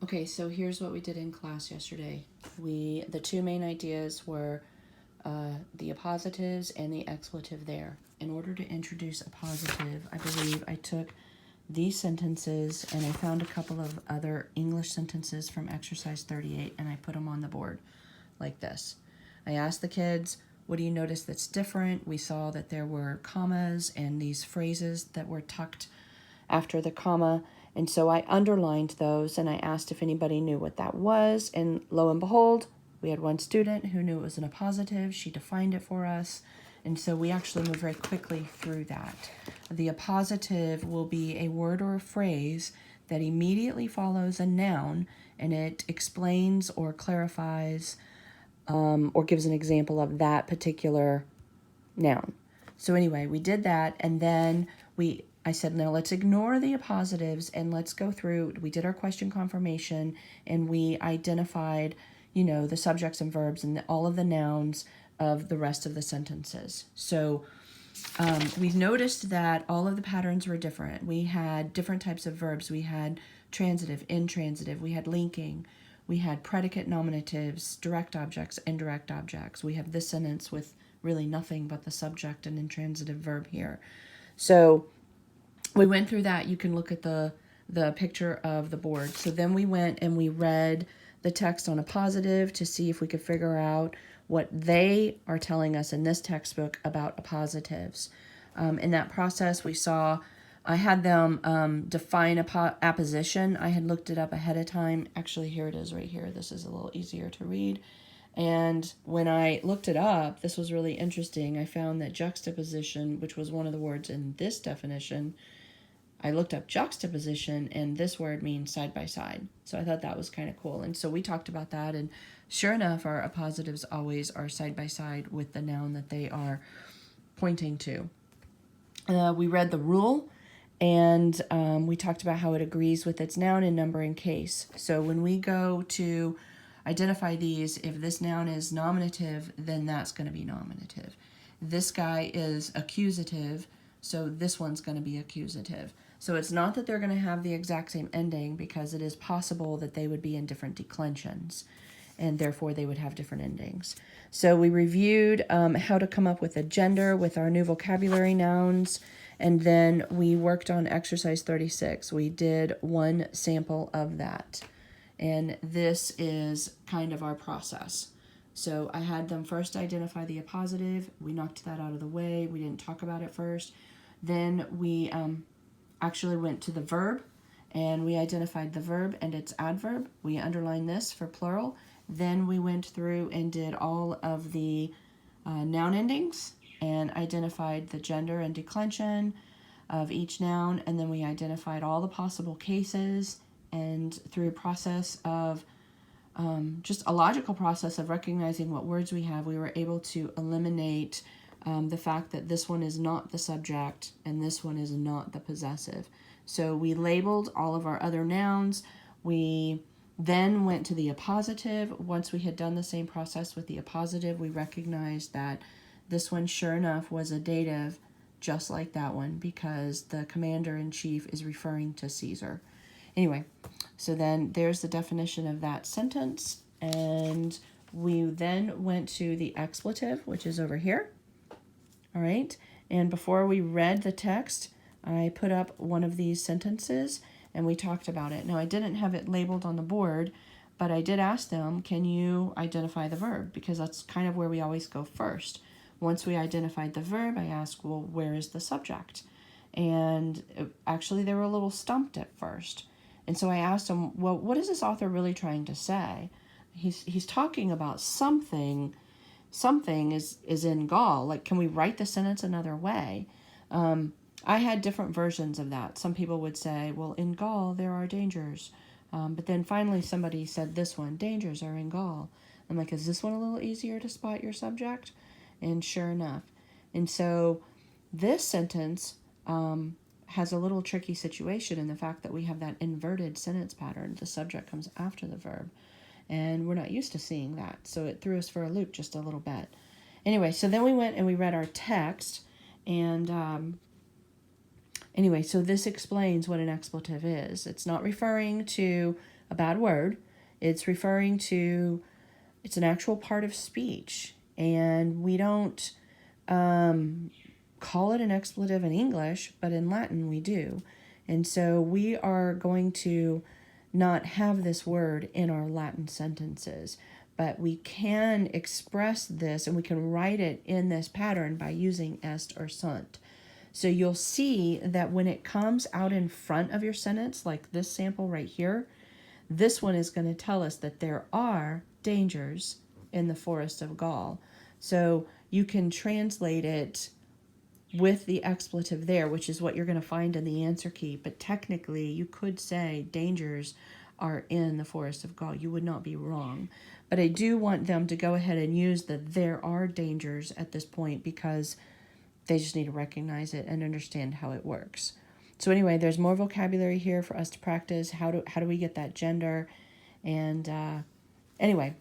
Okay, so here's what we did in class yesterday. The two main ideas were the appositives and the expletive there. In order to introduce a positive, I believe I took these sentences and I found a couple of other English sentences from exercise 38 and I put them on the board like this. I asked the kids, what do you notice that's different? We saw that there were commas and these phrases that were tucked after the comma. And so I underlined those and I asked if anybody knew what that was. And lo and behold, we had one student who knew it was an appositive. She defined it for us. And so we actually moved very quickly through that. The appositive will be a word or a phrase that immediately follows a noun and it explains or clarifies or gives an example of that particular noun. So anyway, we did that, and then I said, now let's ignore the appositives and let's go through. We did our question confirmation, and we identified, the subjects and verbs and all of the nouns of the rest of the sentences. So we noticed that all of the patterns were different. We had different types of verbs. We had transitive, intransitive. We had linking. We had predicate nominatives, direct objects, indirect objects. We have this sentence with really nothing but the subject and intransitive verb here. So we went through that. You can look at the picture of the board. So then we went and we read the text on appositive to see if we could figure out what they are telling us in this textbook about appositives. In that process, we saw I had them define apposition. I had looked it up ahead of time. Actually, here it is right here. This is a little easier to read. And when I looked it up, this was really interesting. I found that juxtaposition, which was one of the words in this definition, I looked up juxtaposition, and this word means side by side. So I thought that was kind of cool. And so we talked about that, and sure enough, our appositives always are side by side with the noun that they are pointing to. We read the rule, and we talked about how it agrees with its noun in number and case. So when we go to identify these, if this noun is nominative, then that's going to be nominative. This guy is accusative, so this one's going to be accusative. So it's not that they're going to have the exact same ending, because it is possible that they would be in different declensions, and therefore they would have different endings. So we reviewed how to come up with a gender with our new vocabulary nouns, and then we worked on exercise 36. We did one sample of that, and this is kind of our process. So I had them first identify the appositive. We knocked that out of the way. We didn't talk about it first. Then we actually went to the verb, and we identified the verb and its adverb. We underlined this for plural. Then we went through and did all of the noun endings and identified the gender and declension of each noun. And then we identified all the possible cases, and through a process of just a logical process of recognizing what words we have, we were able to eliminate the fact that this one is not the subject and this one is not the possessive. So we labeled all of our other nouns. We then went to the appositive. Once we had done the same process with the appositive, we recognized that this one, sure enough, was a dative, just like that one, because the commander-in-chief is referring to Caesar. Anyway, so then there's the definition of that sentence, and we then went to the expletive, which is over here. All right, and before we read the text, I put up one of these sentences, and we talked about it. Now, I didn't have it labeled on the board, but I did ask them, can you identify the verb? Because that's kind of where we always go first. Once we identified the verb, I asked, well, where is the subject? And actually, they were a little stumped at first. And so I asked them, well, what is this author really trying to say? He's talking about something. Something is in Gaul. Like, can we write the sentence another way? I had different versions of that. Some people would say, well, in Gaul, there are dangers. But then finally somebody said this one, dangers are in Gaul. I'm like, is this one a little easier to spot your subject? And sure enough. And so this sentence has a little tricky situation in the fact that we have that inverted sentence pattern. The subject comes after the verb. And we're not used to seeing that. So it threw us for a loop just a little bit. Anyway, so then we went and we read our text. And anyway, so this explains what an expletive is. It's not referring to a bad word. It's referring to, it's an actual part of speech. And we don't call it an expletive in English, but in Latin we do. And so we are going to not have this word in our Latin sentences, but we can express this and we can write it in this pattern by using est or sunt. So you'll see that when it comes out in front of your sentence, like this sample right here, this one is going to tell us that there are dangers in the forest of Gaul. So you can translate it with the expletive there, which is what you're going to find in the answer key. But technically, you could say dangers are in the forest of Gaul. You would not be wrong. But I do want them to go ahead and use the there are dangers at this point, because they just need to recognize it and understand how it works. So anyway, there's more vocabulary here for us to practice. How do we get that gender? And anyway,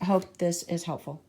I hope this is helpful.